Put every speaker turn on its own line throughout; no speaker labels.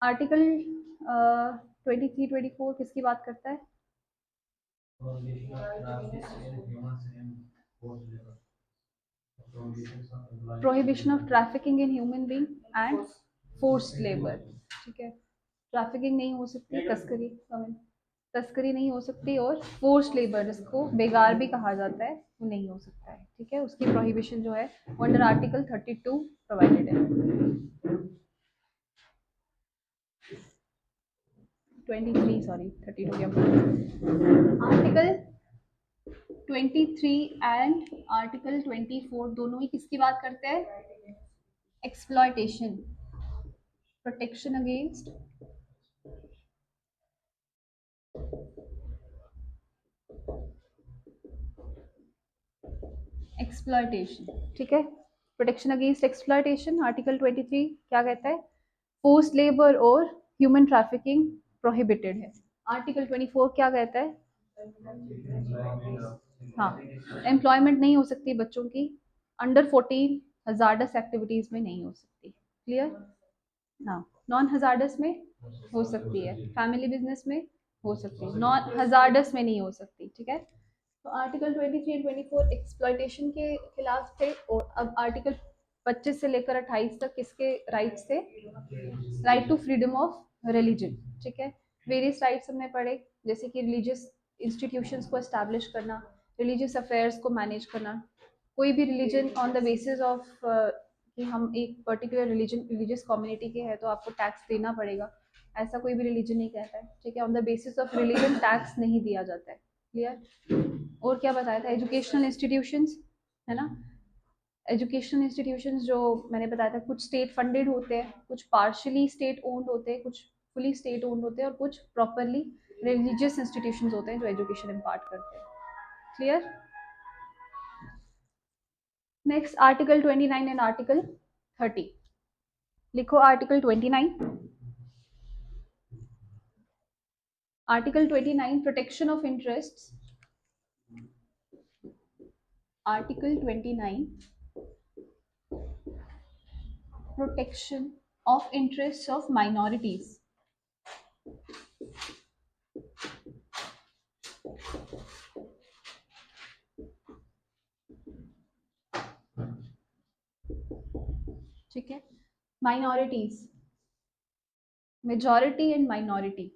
Article 23-24 किसकी बात करता है? Prohibition of trafficking in human being and forced labour. ठीक है, ट्रैफिकिंग नहीं हो सकती, तस्करी नहीं हो सकती, और फोर्स्ड लेबर जिसको बेगार भी कहा जाता है वो नहीं हो सकता है। ठीक है, उसकी प्रोहिबिशन जो है वो अंडर आर्टिकल 32 प्रोवाइडेड है। 23, सॉरी 32 क्या बोला। आर्टिकल 23 एंड आर्टिकल 24 दोनों ही किसकी बात करते हैं? Exploitation, protection against exploitation. ठीक है, प्रोटेक्शन अगेंस्ट एक्सप्लॉयटेशन। आर्टिकल 23 क्या कहता है? फोर्स्ड लेबर और ह्यूमन ट्रैफिकिंग प्रोहिबिटेड है। आर्टिकल 24 क्या कहता है? हाँ, एम्प्लॉयमेंट नहीं हो सकती बच्चों की, अंडर 14 हजार्डस एक्टिविटीज में नहीं हो सकती। क्लियर? हाँ, नॉन हजार्डस में हो सकती है, फैमिली बिजनेस में हो सकती है, नॉन हजार्डस में नहीं हो सकती। ठीक है, तो आर्टिकल 23 एंड 24 एक्सप्लॉयटेशन के खिलाफ थे, और अब आर्टिकल 25 से लेकर 28 तक किसके राइट्स थे? Right to freedom of religion. ठीक है, वेरियस राइट्स हमने पढ़े, जैसे कि रिलीजियस इंस्टीट्यूशंस को एस्टैब्लिश करना, रिलीजियस अफेयर्स को मैनेज करना, कोई भी religion on the basis of कि हम एक पर्टिकुलर रिलीजियस कम्युनिटी के हैं तो आपको टैक्स देना पड़ेगा, ऐसा कोई भी रिलीजन नहीं कहता है। ठीक है, on the basis of religion tax नहीं दिया जाता है। क्लियर? और क्या बताया था? एजुकेशनल इंस्टीट्यूशंस, है ना, एजुकेशनल इंस्टीट्यूशंस जो मैंने बताया था, कुछ स्टेट फंडेड होते हैं, कुछ पार्शली स्टेट ओन्ड होते हैं, कुछ फुली स्टेट ओन्ड होते हैं, और कुछ प्रॉपरली रिलीजियस इंस्टीट्यूशंस होते हैं जो एजुकेशन इम्पार्ट करते हैं। Clear? Next article 29 and article 30। लिखो article 29। Article 29 protection of interests. Article 29 protection of interests of minorities. ठीक है, minorities, majority and minority.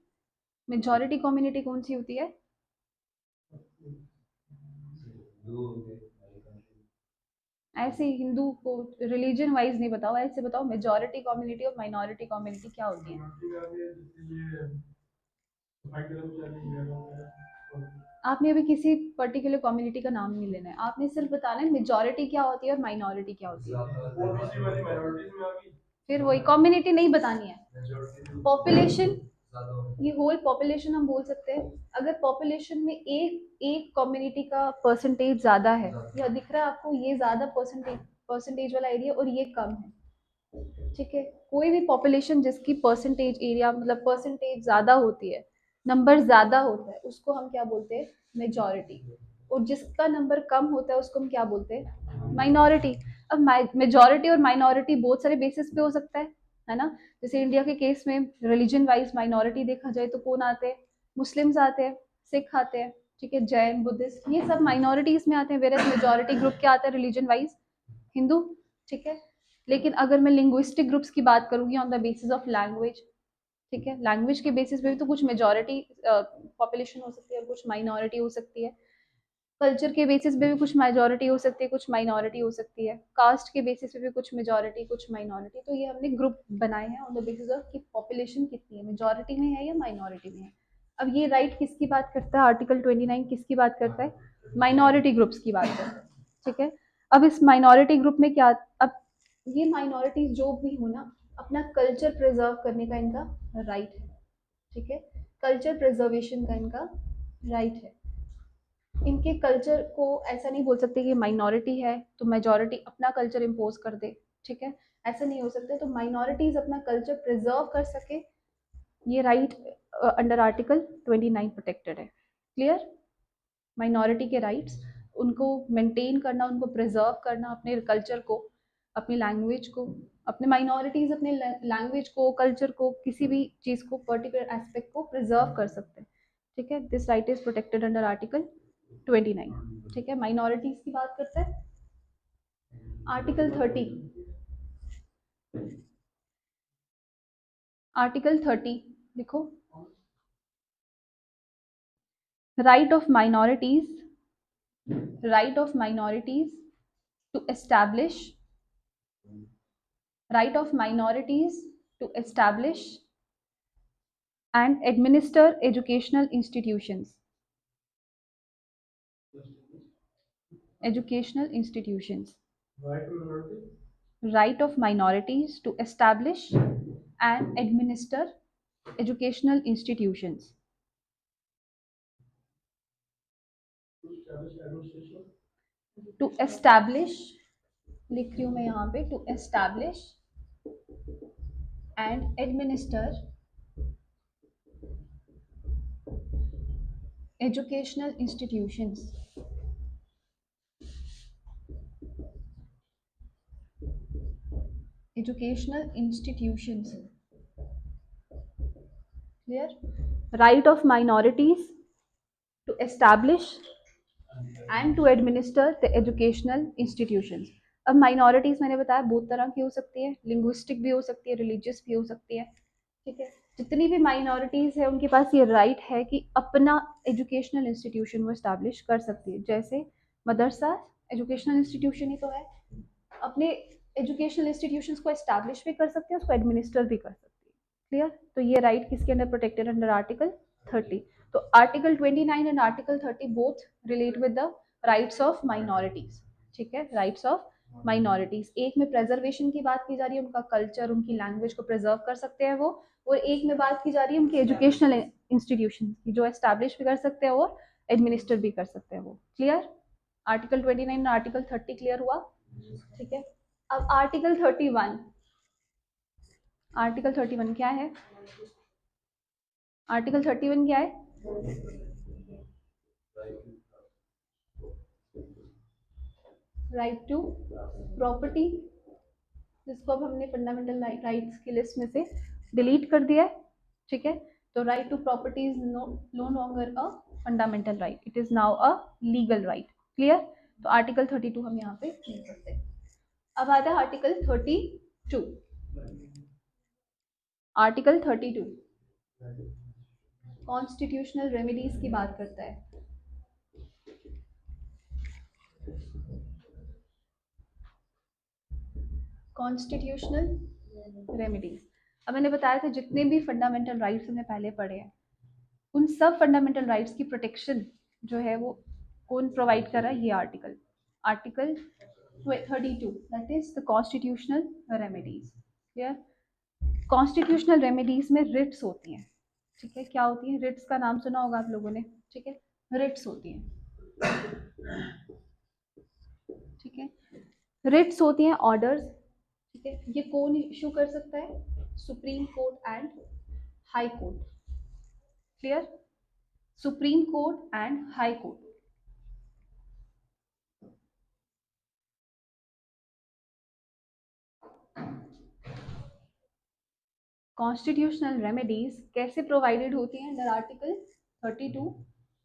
Majority community कौन सी होती है? ऐसे ही हिंदू को रिलीजन वाइज नहीं बताओ, ऐसे बताओ मेजॉरिटी कम्युनिटी और माइनॉरिटी कम्युनिटी क्या होती है। आपने अभी किसी पर्टिकुलर कम्युनिटी का नाम नहीं लेना है, आपने सिर्फ बताना है मेजॉरिटी क्या होती है और माइनॉरिटी क्या होती है। फिर वही कम्युनिटी नहीं बतानी है। पॉपुलेशन, ये होल पॉपुलेशन हम बोल सकते हैं। अगर पॉपुलेशन में एक एक कम्युनिटी का परसेंटेज ज्यादा है, या दिख रहा है आपको ये ज्यादा परसेंटेज वाला एरिया और ये कम है, ठीक है, कोई भी पॉपुलेशन जिसकी परसेंटेज एरिया मतलब परसेंटेज ज्यादा होती है, नंबर ज्यादा होता है, उसको हम क्या बोलते हैं? मेजॉरिटी। और जिसका नंबर कम होता है उसको हम क्या बोलते हैं? माइनॉरिटी। अब मेजॉरिटी और माइनॉरिटी बहुत सारे बेसिस पे हो सकता है ना। जैसे इंडिया के केस में रिलीजन वाइज माइनॉरिटी देखा जाए तो कौन आते हैं? मुस्लिम्स आते हैं, सिख आते हैं, ठीक है, जैन, बुद्धिस्ट, ये सब माइनॉरिटीज में आते हैं, वेरस मेजॉरिटी ग्रुप क्या आता है रिलीजन वाइज? हिंदू। ठीक है, लेकिन अगर मैं लिंग्विस्टिक ग्रुप्स की बात करूंगी on the basis of language, ठीक है, लैंग्वेज के बेसिस पे भी तो कुछ मेजॉरिटी पॉपुलेशन हो सकती है और कुछ माइनॉरिटी हो सकती है। कल्चर के बेसिस पे भी कुछ मेजॉरिटी हो सकती है, कुछ माइनॉरिटी हो सकती है। कास्ट के बेसिस पे भी कुछ मेजॉरिटी कुछ माइनॉरिटी। तो ये हमने ग्रुप बनाए हैं ऑन द बेसिस ऑफ कि पॉपुलेशन कितनी है, मेजॉरिटी में है या माइनॉरिटी में है। अब ये राइट किसकी बात करता है? आर्टिकल 29 किसकी बात करता है? माइनॉरिटी ग्रुप्स की बात करता है। ठीक है, अब इस माइनॉरिटी ग्रुप में क्या, अब ये माइनॉरिटीज जो भी हो ना, अपना कल्चर प्रिजर्व करने का इनका राइट है। ठीक है, कल्चर प्रिजर्वेशन का इनका राइट है। इनके कल्चर को ऐसा नहीं बोल सकते कि माइनॉरिटी है तो मेजॉरिटी अपना कल्चर इम्पोज कर दे। ठीक है, ऐसा नहीं हो सकता। तो माइनॉरिटीज अपना कल्चर प्रिजर्व कर सके, ये राइट अंडर आर्टिकल 29 प्रोटेक्टेड है। क्लियर? माइनॉरिटी के राइट्स, उनको मेंटेन करना, उनको प्रिजर्व करना, अपने कल्चर को, अपनी लैंग्वेज को, अपने माइनॉरिटीज अपने लैंग्वेज को, कल्चर को, किसी भी चीज को, पर्टिकुलर एस्पेक्ट को प्रिजर्व कर सकते हैं। ठीक है, this right is protected under article 29। ठीक है, माइनॉरिटीज की बात करते हैं। आर्टिकल 30, आर्टिकल 30 लिखो। Right of minorities, right of minorities to establish, right of minorities to establish and administer educational institutions, educational institutions, right of minorities to establish and administer educational institutions, to establish, लिख रही हूँ मैं यहाँ पे, to establish and administer educational institutions, educational institutions, clear? Right of minorities to establish and to administer the educational institutions. अब minorities मैंने बताया बहुत तरह की हो सकती है, लिंग्विस्टिक भी हो सकती है, रिलीजियस भी हो सकती है। ठीक है, जितनी भी माइनॉरिटीज है उनके पास ये राइट है कि अपना एजुकेशनल इंस्टीट्यूशन वो इस्टेब्लिश कर सकती है। जैसे मदरसा एजुकेशनल इंस्टीट्यूशन ही तो है, अपने एजुकेशनल इंस्टीट्यूशंस को एस्टैब्लिश भी कर सकते हैं, उसको एडमिनिस्टर भी कर सकती है। क्लियर? तो ये राइट किसके अंडर प्रोटेक्टेड? Under article 30। तो article 29 and article 30 both relate with the rights of minorities. ठीक है, राइट्स ऑफ माइनॉरिटीज। एक में प्रेजर्वेशन की बात की जा रही है, उनका कल्चर, उनकी लैंग्वेज को प्रिजर्व कर सकते हैं वो, और एक में बात की जा रही है उनकी एजुकेशनल इंस्टीट्यूशन की, जो एस्टैब्लिश भी कर सकते हैं और एडमिनिस्टर भी कर सकते हैं वो। क्लियर? आर्टिकल 29 और आर्टिकल 30 क्लियर हुआ? ठीक है, अब आर्टिकल 31, आर्टिकल 31 क्या है? आर्टिकल 31 क्या है? राइट टू प्रॉपर्टी, जिसको अब हमने फंडामेंटल राइट्स की लिस्ट में से डिलीट कर दिया है। ठीक है, तो right to property is no longer a fundamental right, it is now a legal right. Clear? तो आर्टिकल 32 हम यहाँ पे लिख सकते हैं। अब आता है आर्टिकल 32। आर्टिकल 32 कॉन्स्टिट्यूशनल रेमेडीज की बात करता है। कॉन्स्टिट्यूशनल रेमेडीज, अब मैंने बताया था जितने भी फंडामेंटल राइट्स हमने पहले पढ़े हैं, उन सब फंडामेंटल राइट्स की प्रोटेक्शन जो है वो कौन प्रोवाइड कर रहा है? ये article, article 32, that is the constitutional remedies. Clear? Constitutional remedies में रिट्स होती हैं। ठीक है, क्या होती है? रिट्स का नाम सुना होगा आप लोगों ने। ठीक है, रिट्स होती हैं। ठीक है, रिट्स होती हैं ऑर्डर्स। ठीक है, ये कौन इशू कर सकता है? Supreme Court and High Court. Clear? Supreme Court and High Court. Constitutional remedies कैसे प्रोवाइडेड होती हैं? Under article 32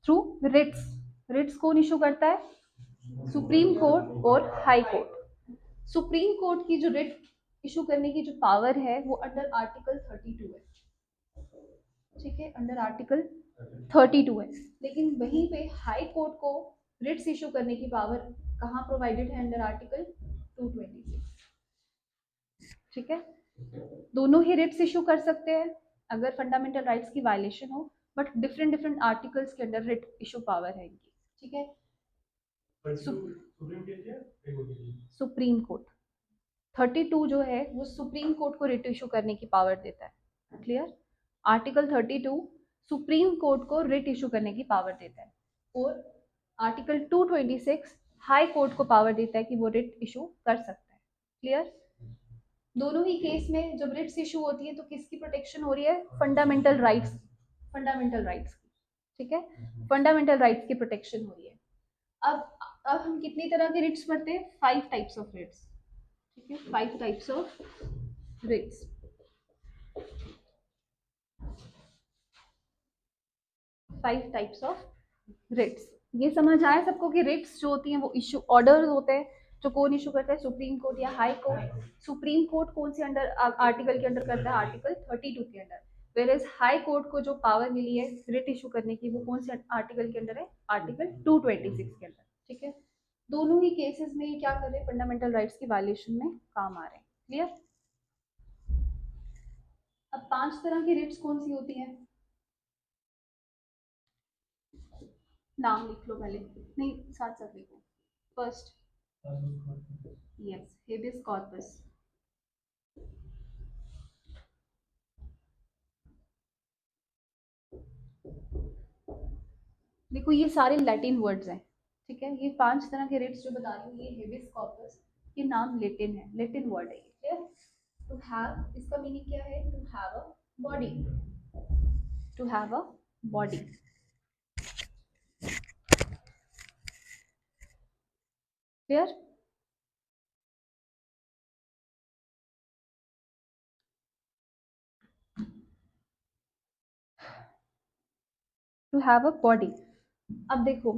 through writs. Writs कौन इशू करता है? सुप्रीम कोर्ट और हाई कोर्ट। सुप्रीम कोर्ट की जो रिट इशू करने की जो पावर है वो अंडर आर्टिकल 32 है। ठीक है, अंडर आर्टिकल 32 है। लेकिन वहीं पे हाई कोर्ट को रिट्स इशू करने की पावर कहाँ प्रोवाइडेड है? Under article 226। ठीक है, दोनों ही रिट्स इशू कर सकते हैं अगर फंडामेंटल राइट्स की वायलेशन हो, बट डिफरेंट डिफरेंट आर्टिकल्स के अंडर रिट इशू पावर है इनकी। ठीक है, सुप्रीम कोर्ट 32 जो है वो सुप्रीम कोर्ट को रिट इशू करने की पावर देता है। क्लियर? आर्टिकल 32 सुप्रीम कोर्ट को रिट इशू करने की पावर देता है, और आर्टिकल 226 हाई कोर्ट को पावर देता है कि वो रिट इशू कर सकता है। क्लियर? दोनों ही केस में जब रिट्स इशू होती है तो किसकी प्रोटेक्शन हो रही है? फंडामेंटल राइट्स, फंडामेंटल राइट्स की। ठीक है, फंडामेंटल राइट्स की प्रोटेक्शन हो रही है। अब हम कितनी तरह के रिट्स पढ़ते हैं? 5 टाइप्स ऑफ रिट्स। ठीक है, 5 types of writs. 5 types of writs. ये समझ आया सबको कि रिट्स जो होती हैं वो इशू ऑर्डर होते हैं जो कौन इशू करता है, सुप्रीम कोर्ट या हाई कोर्ट। सुप्रीम कोर्ट कौन से अंडर आर्टिकल के अंडर करता है, आर्टिकल 32 के under. Whereas High Court को जो पावर मिली है रिट इशू करने की वो कौन से आर्टिकल के अंडर है, आर्टिकल 226 के अंदर। ठीक है, दोनों ही केसेस में ये क्या कर रहे हैं, फंडामेंटल राइट्स की वायलेशन में काम आ रहे हैं। क्लियर। अब 5 तरह की रिट्स कौन सी होती हैं, नाम लिख लो पहले, नहीं साथ साथ लिखो। First, yes, habeas corpus. देखो ये सारे लैटिन वर्ड्स हैं। ठीक है, ये 5 तरह के रिट्स जो बता रही हूँ, ये हेबियस कॉर्पस, ये नाम लेटिन है, लेटिन वर्ड है ये। क्लियर। टू हैव, इसका मीनिंग क्या है, to have a body, to have a body. Clear. To have a body. अब देखो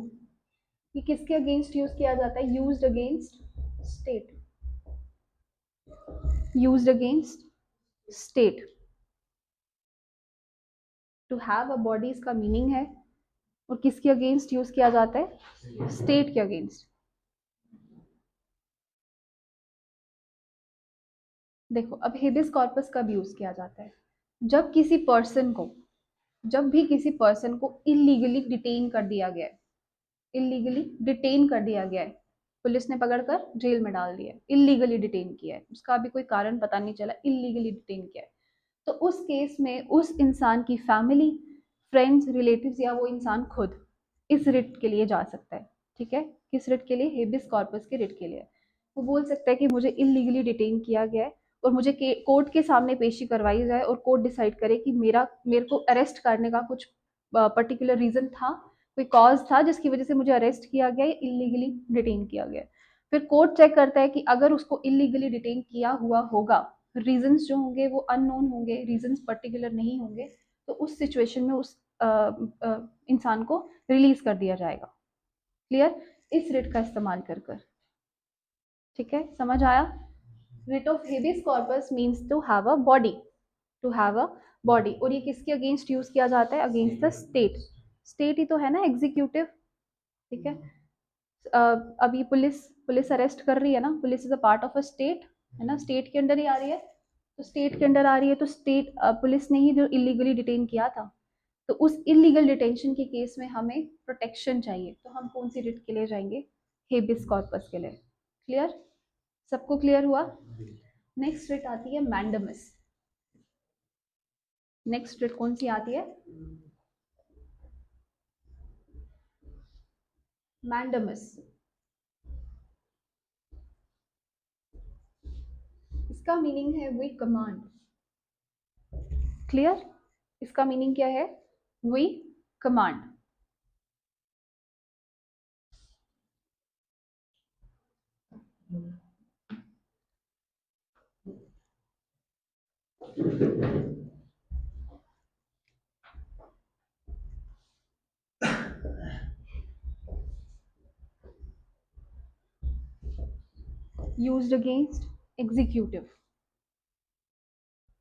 ये किसके अगेंस्ट यूज किया जाता है, used against state, used against state. To have a body इसका मीनिंग है, और किसके अगेंस्ट यूज किया जाता है, स्टेट के अगेंस्ट। देखो अब हेबियस कॉर्पस कब यूज किया जाता है, जब किसी पर्सन को, जब भी किसी पर्सन को इलीगली डिटेन कर दिया गया है, इलीगली डिटेन कर दिया गया है, पुलिस ने पकड़कर जेल में डाल दिया है, इलीगली डिटेन किया है, उसका अभी कोई कारण पता नहीं चला, इलीगली डिटेन किया है, तो उस केस में उस इंसान की फैमिली, फ्रेंड्स, रिलेटिव्स या वो इंसान खुद इस रिट के लिए जा सकता है। ठीक है, किस रिट के लिए, हेबियस कॉर्पस के रिट के लिए। वो बोल सकता है कि मुझे इलीगली डिटेन किया गया है और मुझे कोर्ट के सामने पेशी करवाई जाए और कोर्ट डिसाइड करे कि मेरे को अरेस्ट करने का कुछ पर्टिकुलर रीजन था, कोई कॉज था जिसकी वजह से मुझे अरेस्ट किया गया या इलीगली डिटेन किया गया। फिर कोर्ट चेक करता है कि अगर उसको इलीगली डिटेन किया हुआ होगा, रीजंस जो होंगे वो अननोन होंगे, रीजंस पर्टिकुलर नहीं होंगे, तो उस सिचुएशन में उस इंसान को रिलीज कर दिया जाएगा। क्लियर, इस रिट का इस्तेमाल कर कर। ठीक है, समझ आया। Writ of habeas corpus means to have a body, to have a body. और ये किसके अगेंस्ट यूज किया जाता है, अगेंस्ट द स्टेट। स्टेट ही तो है ना एग्जीक्यूटिव। ठीक है, अब ये पुलिस पुलिस अरेस्ट कर रही है ना, police is a part of a state, है ना, स्टेट के अंडर ही आ रही है, तो स्टेट के अंडर आ रही है तो स्टेट पुलिस ने ही जो इलीगली डिटेन किया था, तो उस इलीगल डिटेंशन के केस में हमें प्रोटेक्शन चाहिए, तो हम कौन सी रिट के लिए जाएंगे, हेबियस कॉर्पस के लिए। क्लियर, सबको क्लियर हुआ। नेक्स्ट रिट आती है मैंडमस। नेक्स्ट रिट कौन सी आती है, मैंडमस। इसका मीनिंग है वी कमांड। क्लियर, इसका मीनिंग क्या है, we command. used against executive,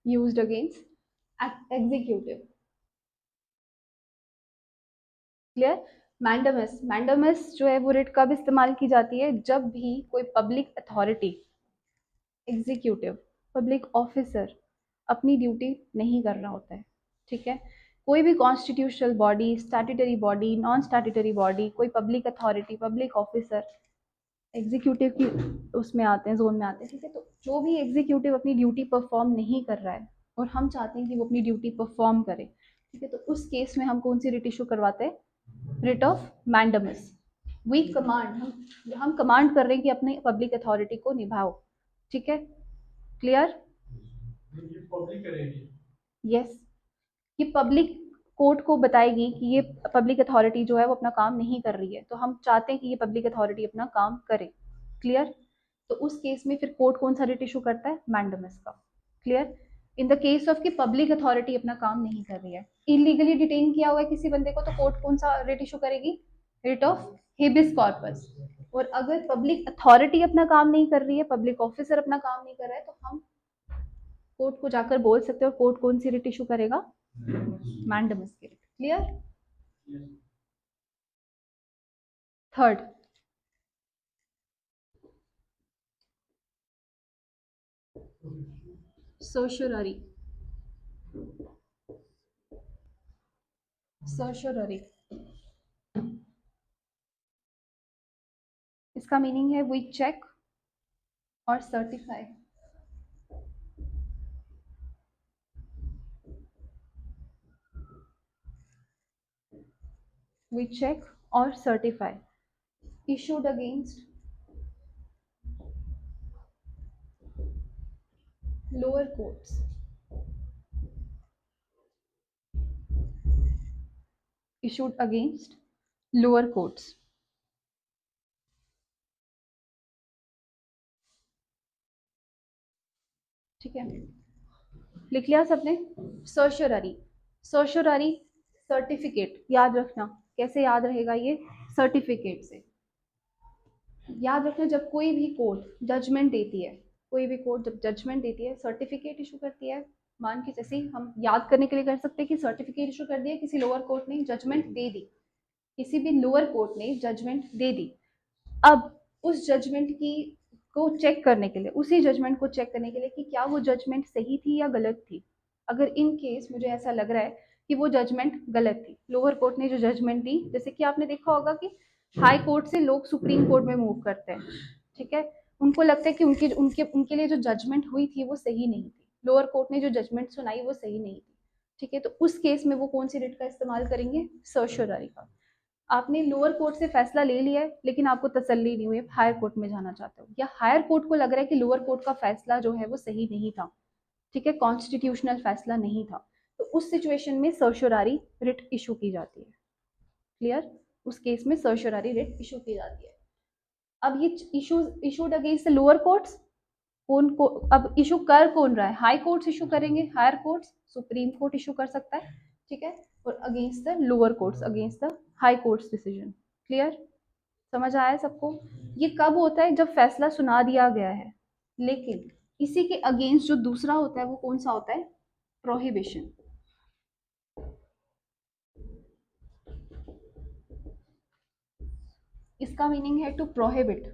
used against executive। Clear. Mandamus, mandamus जो है वो रिट कब इस्तेमाल की जाती है, जब भी कोई public authority, executive, public officer अपनी ड्यूटी नहीं कर रहा होता है। ठीक है, कोई भी constitutional body, statutory body, non statutory body, कोई public authority, public officer executive की उसमें आते हैं, जोन में आते हैं। ठीक है, तो जो भी एग्जीक्यूटिव अपनी ड्यूटी परफॉर्म नहीं कर रहा है और हम चाहते हैं कि वो अपनी ड्यूटी परफॉर्म करे, ठीक है, तो उस केस में हम कौन सी रिट इशू करवाते हैं, writ of mandamus. We command, हम कमांड कर रहे हैं कि अपने पब्लिक अथॉरिटी को निभाओ। ठीक है, क्लियर। पब्लिक करेगी, यस, ये पब्लिक कोर्ट को बताएगी कि ये पब्लिक अथॉरिटी जो है वो अपना काम नहीं कर रही है, तो हम चाहते हैं कि ये पब्लिक अथॉरिटी अपना काम करे। क्लियर, तो उस केस में फिर कोर्ट कौन सा रिट इशू करता है? मैंडेमस का। Clear? In the case of कि पब्लिक अथॉरिटी अपना काम नहीं कर रही है, इलीगली डिटेन किया हुआ है किसी बंदे को, तो कोर्ट कौन सा रिट इशू करेगी? Writ of habeas corpus. और अगर पब्लिक अथॉरिटी अपना काम नहीं कर रही है, पब्लिक ऑफिसर अपना काम नहीं कर रहा है, तो हम कोर्ट को जाकर बोल सकते हो। कोर्ट कौन सी रिट इशू करेगा? मैंडेमस की रिट। क्लियर? थर्ड, सर्शोररी। सर्शोररी, इसका मीनिंग है वी चेक और सर्टिफाई। वी चेक और certify issued against lower courts, issued against lower courts। ठीक है, लिख लिया सबने? सर्शोररी, सर्शोररी सर्टिफिकेट, याद रखना। कैसे याद रहेगा ये? सर्टिफिकेट से याद रखना। जब कोई भी कोर्ट जजमेंट देती है, कोई भी कोर्ट जब जजमेंट देती है, सर्टिफिकेट इशू करती है। मान के जैसे हम याद करने के लिए कर सकते हैं कि सर्टिफिकेट इशू कर दिया, किसी लोअर कोर्ट ने जजमेंट दे दी, किसी भी लोअर कोर्ट ने जजमेंट दे दी। अब उस जजमेंट की को चेक करने के लिए, उसी जजमेंट को चेक करने के लिए कि क्या वो जजमेंट सही थी या गलत थी। अगर इन केस मुझे ऐसा लग रहा है कि वो जजमेंट गलत थी, लोअर कोर्ट ने जो जजमेंट दी, जैसे कि आपने देखा होगा कि हाई कोर्ट से लोग सुप्रीम कोर्ट में मूव करते हैं, ठीक है, उनको लगता है कि उनकी उनके उनके लिए जो जजमेंट हुई थी वो सही नहीं थी, लोअर कोर्ट ने जो जजमेंट सुनाई वो सही नहीं थी, ठीक है, तो उस केस में वो कौन सी रिट का इस्तेमाल करेंगे? सर्शोररी का। आपने लोअर कोर्ट से फैसला ले लिया है लेकिन आपको तसल्ली नहीं हुई, हायर कोर्ट में जाना चाहते हो, या हायर कोर्ट को लग रहा है कि लोअर कोर्ट का फैसला जो है वो सही नहीं था, ठीक है, कॉन्स्टिट्यूशनल फैसला नहीं था, तो उस सिचुएशन में सर्शोरारी रिट इशू की जाती है। क्लियर? उस केस में सर्शोरारी रिट इशू की जाती है। अब ये issued against the lower courts, कौन को अब इशू कर कौन रहा है? हाई कोर्ट्स इशू करेंगे, higher courts, Supreme Court issue कर सकता है, ठीक है, और against the lower courts, against the High Courts decision. Clear? समझ आया सबको? ये कब होता है? जब फैसला सुना दिया गया है, लेकिन इसी के अगेंस्ट जो दूसरा होता है वो कौन सा होता है? प्रोहिबिशन। इसका मीनिंग है टू प्रोहिबिट,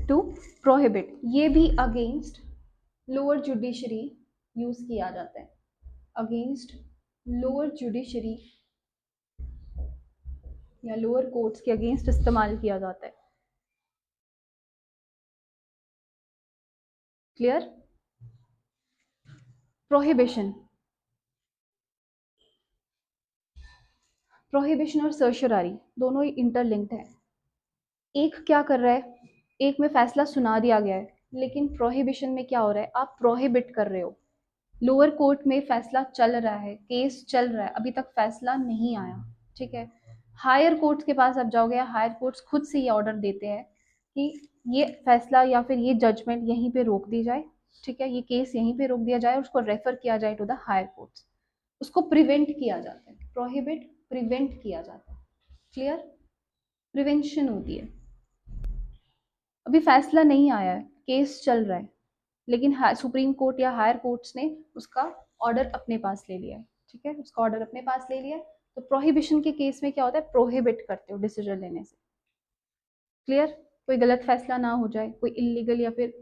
टू प्रोहिबिट। ये भी अगेंस्ट लोअर जुडिशरी यूज किया जाता है, अगेंस्ट लोअर जुडिशरी या लोअर कोर्ट्स के अगेंस्ट इस्तेमाल किया जाता है। क्लियर? प्रोहिबिशन, प्रोहिबिशन और सर्शरारी दोनों ही इंटरलिंक्ड है। एक क्या कर रहा है? एक में फैसला सुना दिया गया है, लेकिन प्रोहिबिशन में क्या हो रहा है? आप प्रोहिबिट कर रहे हो। लोअर कोर्ट में फैसला चल रहा है, केस चल रहा है, अभी तक फैसला नहीं आया, ठीक है, हायर कोर्ट्स के पास आप जाओगे, या हायर कोर्ट्स खुद से ये ऑर्डर देते हैं कि ये फैसला या फिर ये जजमेंट यहीं पे रोक दी जाए, ठीक है, ये केस यहीं पे रोक दिया जाए और उसको रेफर किया जाए टू द हायर कोर्ट्स। उसको प्रिवेंट किया जाता है, प्रोहिबिट प्रिवेंट किया जाता है। क्लियर? प्रिवेंशन होती है। अभी फैसला नहीं आया है, केस चल रहा है, लेकिन सुप्रीम कोर्ट या हायर कोर्ट्स ने उसका ऑर्डर अपने पास ले लिया है, ठीक है, उसका ऑर्डर अपने पास ले लिया है, तो प्रोहिबिशन के केस में क्या होता है? प्रोहिबिट करते हो डिसीजन लेने से। क्लियर? कोई गलत फैसला ना हो जाए, कोई इलीगल या फिर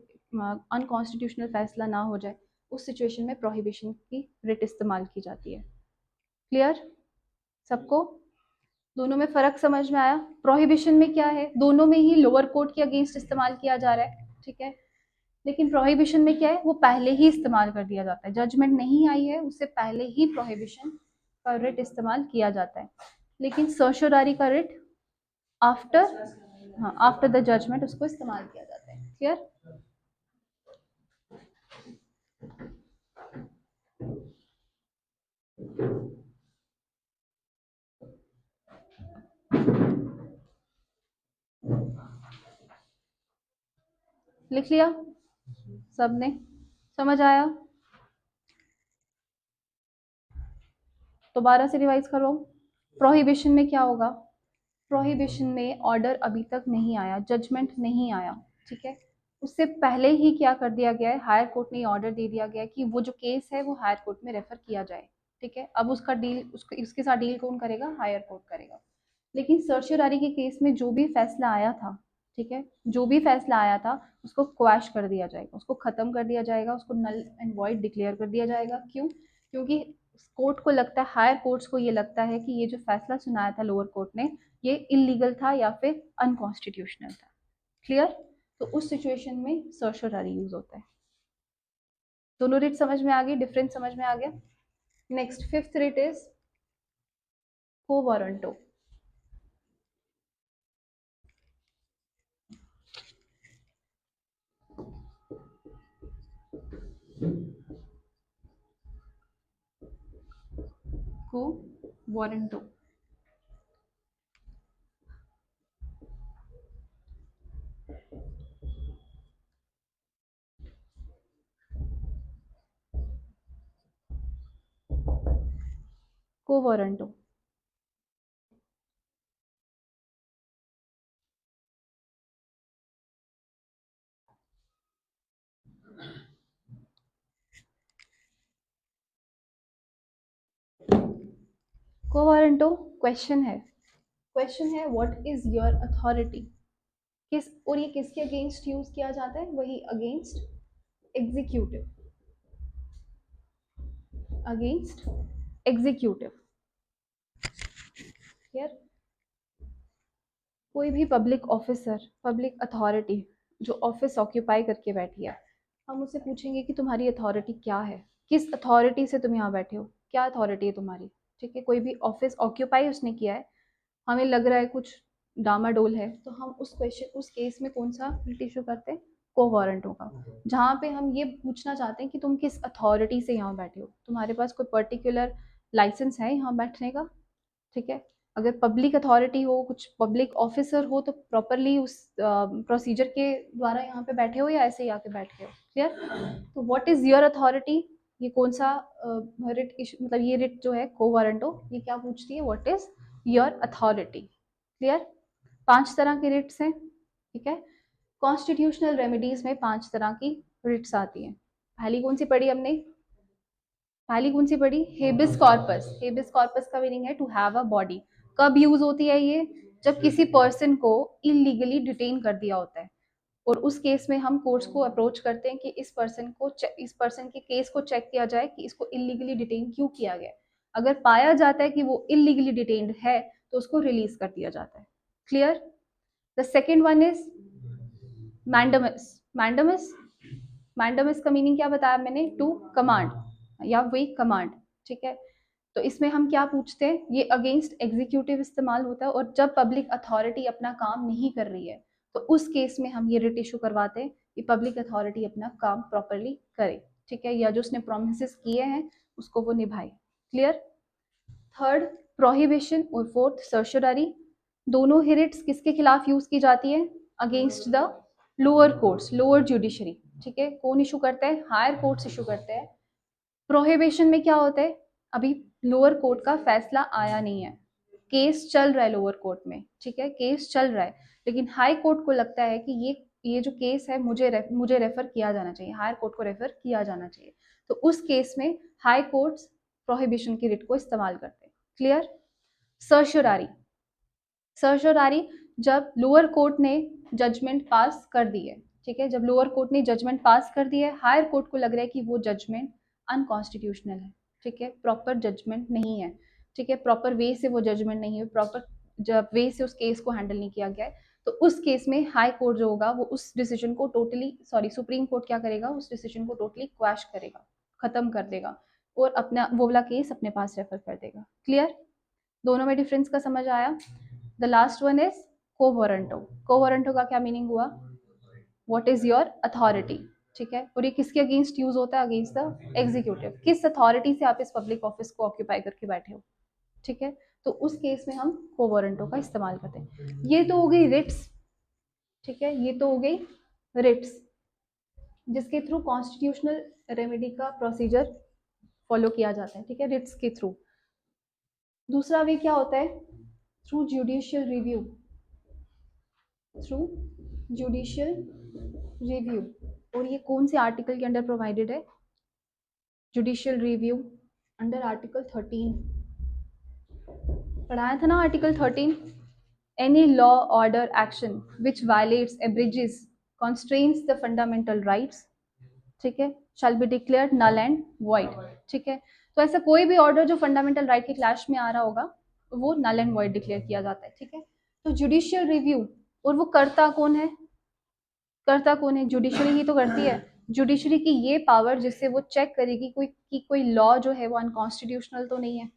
अनकॉन्स्टिट्यूशनल फैसला ना हो जाए, उस सिचुएशन में प्रोहिबिशन की रिट इस्तेमाल की जाती है। क्लियर सबको? दोनों में फर्क समझ में आया? प्रोहिबिशन में क्या है? दोनों में ही लोअर कोर्ट के अगेंस्ट इस्तेमाल किया जा रहा है, ठीक है, लेकिन प्रोहिबिशन में क्या है? वो पहले ही इस्तेमाल कर दिया जाता है, जजमेंट नहीं आई है उससे पहले ही प्रोहिबिशन का रिट इस्तेमाल किया जाता है, लेकिन सर्शोरारी का रिट आफ्टर, हाँ, आफ्टर द जजमेंट उसको इस्तेमाल किया जाता है। क्लियर? लिख लिया सबने? समझ आया? दोबारा से रिवाइज करो। प्रोहिबिशन में क्या होगा? प्रोहिबिशन में ऑर्डर अभी तक नहीं आया, जजमेंट नहीं आया, ठीक है। उससे पहले ही क्या कर दिया गया है, हायर कोर्ट ने ऑर्डर दे दिया गया है कि वो जो केस है वो हायर कोर्ट में रेफर किया जाए, ठीक है। अब उसका डील उसके साथ डील कौन करेगा? हायर कोर्ट करेगा। लेकिन सर्शियरारी के केस में जो भी फैसला आया था, ठीक है, जो भी फैसला आया था उसको क्वैश कर दिया जाएगा, उसको खत्म कर दिया जाएगा, उसको नल एंड वॉइड डिक्लेयर कर दिया जाएगा। क्यों? क्योंकि कोर्ट को लगता है, हायर कोर्ट्स को ये लगता है कि ये जो फैसला सुनाया था लोअर कोर्ट ने, ये इलीगल था या फिर अनकॉन्स्टिट्यूशनल था। क्लियर? तो उस सिचुएशन में सर्शियरारी यूज होता है। दोनों रिट समझ में आ गई? डिफरेंस समझ में आ गया? नेक्स्ट फिफ्थ रिट इज को वारंटो। को वारंटो। को वारंटो। को वारंटो क्वेश्चन है। क्वेश्चन है व्हाट इज योर अथॉरिटी। किस, और ये किसके अगेंस्ट यूज किया जाता है? वही against executive, against executive. Clear? कोई भी पब्लिक ऑफिसर, पब्लिक अथॉरिटी जो ऑफिस ऑक्यूपाई करके बैठी है, हम उससे पूछेंगे कि तुम्हारी अथॉरिटी क्या है, किस अथॉरिटी से तुम यहाँ बैठे हो, क्या अथॉरिटी है तुम्हारी, ठीक है। कोई भी ऑफिस ऑक्यूपाई उसने किया है, हमें लग रहा है कुछ डामाडोल है, तो हम उस क्वेश्चन, उस केस में कौन सा रिट इशू करते हैं? को वारंट होगा। जहाँ पे हम ये पूछना चाहते हैं कि तुम किस अथॉरिटी से यहाँ बैठे हो, तुम्हारे पास कोई पर्टिकुलर लाइसेंस है यहाँ बैठने का, ठीक है। अगर पब्लिक अथॉरिटी हो, कुछ पब्लिक ऑफिसर हो, तो प्रॉपरली उस प्रोसीजर के द्वारा यहाँ पे बैठे हो या ऐसे ही आके बैठ गए हो। क्लियर? तो व्हाट इज योर अथॉरिटी, ये कौन सा रिट इशू, मतलब ये रिट जो है को वारंटो, ये क्या पूछती है? What is your authority. Clear? 5 तरह के रिट्स हैं, ठीक है। कॉन्स्टिट्यूशनल रेमेडीज में 5 तरह की रिट्स आती हैं। पहली कौन सी पढ़ी हमने? पहली कौन सी पढ़ी? Habeas corpus. हेबिस कॉर्पस का मीनिंग है टू हैव अ बॉडी। कब यूज होती है ये? जब किसी पर्सन को इलीगली डिटेन कर दिया होता है, और उस केस में हम कोर्ट्स को अप्रोच करते हैं कि इस पर्सन के केस को चेक किया जाए कि इसको इलीगली डिटेन क्यों किया गया। अगर पाया जाता है कि वो इलीगली डिटेन्ड है तो उसको रिलीज कर दिया जाता है। Clear? The second one is mandamus. Mandamus, mandamus का मीनिंग क्या बताया मैंने? टू कमांड, या वही कमांड, ठीक है। तो इसमें हम क्या पूछते हैं? ये अगेंस्ट एग्जीक्यूटिव इस्तेमाल होता है, और जब पब्लिक अथॉरिटी अपना काम नहीं कर रही है तो उस केस में हम ये रिट इशू करवाते हैं कि पब्लिक अथॉरिटी अपना काम प्रॉपरली करे, ठीक है, या जो उसने प्रोमिस किए हैं उसको वो निभाए। क्लियर? थर्ड प्रोहिबिशन, और फोर्थ सर्शररी। दोनों ही रिट्स किसके खिलाफ यूज की जाती है? Against the lower courts, lower judiciary, ठीक है। कौन इशू करता है? हायर कोर्ट्स इशू करते हैं। प्रोहिबिशन में क्या होता है? अभी लोअर कोर्ट का फैसला आया नहीं है, केस चल रहा है लोअर कोर्ट में, ठीक है, केस चल रहा है, लेकिन हाई कोर्ट को लगता है कि ये जो केस है मुझे रेफर किया जाना चाहिए, हायर कोर्ट को रेफर किया जाना चाहिए। तो उस केस में हाई कोर्ट्स प्रोहिबिशन की रिट को इस्तेमाल करते हैं। क्लियर? सर्शरारी। सर्शरारी, जब लोअर कोर्ट ने जजमेंट पास कर दी है, ठीक है, जब लोअर कोर्ट ने जजमेंट पास कर दी है, हायर कोर्ट को लग रहा है कि वो जजमेंट अनकॉन्स्टिट्यूशनल है, ठीक है, प्रॉपर जजमेंट नहीं है, ठीक है, प्रॉपर वे से वो जजमेंट नहीं है, प्रॉपर जब वे से उस केस को हैंडल नहीं किया गया है, तो उस केस में हाई कोर्ट जो होगा वो उस डिसीजन को टोटली, सॉरी सुप्रीम कोर्ट क्या करेगा? उस डिसीजन को टोटली क्वैश करेगा, खत्म कर देगा, और अपना वो वाला केस अपने पास रेफर कर देगा। क्लियर? दोनों में डिफरेंस का समझ आया? द लास्ट वन इज को वारंटो। को वारंटो का क्या मीनिंग हुआ? व्हाट इज योर अथॉरिटी, ठीक है, और ये किसके अगेंस्ट यूज होता है? Against the executive. किस अथॉरिटी से आप इस पब्लिक ऑफिस को ऑक्यूपाई करके बैठे हो, ठीक है। तो उस केस में हम को वारंटो का इस्तेमाल करते हैं। ये तो हो गई रिट्स, ठीक है, ये तो हो गई रिट्स। जिसके थ्रू कॉन्स्टिट्यूशनल रेमेडी का प्रोसीजर फॉलो किया जाता है, ठीक है, रिट्स के थ्रू। दूसरा वे क्या होता है? Through judicial review. Through judicial review. और ये कौन से आर्टिकल के अंडर प्रोवाइडेड है? Judicial review under article 13। पढ़ाया था ना article 13। Any law order action which violates abridges constrains the fundamental rights, ठीक है, shall be declared null and void, ठीक है। तो ऐसा कोई भी ऑर्डर जो फंडामेंटल राइट के क्लैश में आ रहा होगा वो नल एंड वॉइड डिक्लेयर किया जाता है, ठीक है। तो जुडिशियल रिव्यू, और वो करता कौन है? करता कौन है? जुडिशरी ही तो करती है। जुडिशरी की ये पावर जिससे वो चेक करेगी कोई लॉ जो है वो अनकॉन्स्टिट्यूशनल तो नहीं है,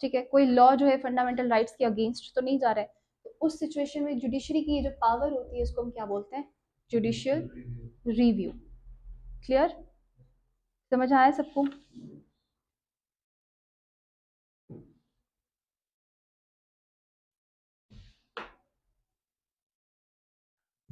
ठीक है, कोई लॉ जो है फंडामेंटल राइट्स के अगेंस्ट तो नहीं जा रहा है। तो उस सिचुएशन में जुडिशरी की ये जो पावर होती है उसको हम क्या बोलते हैं? Judicial review. क्लियर? समझ आया सबको?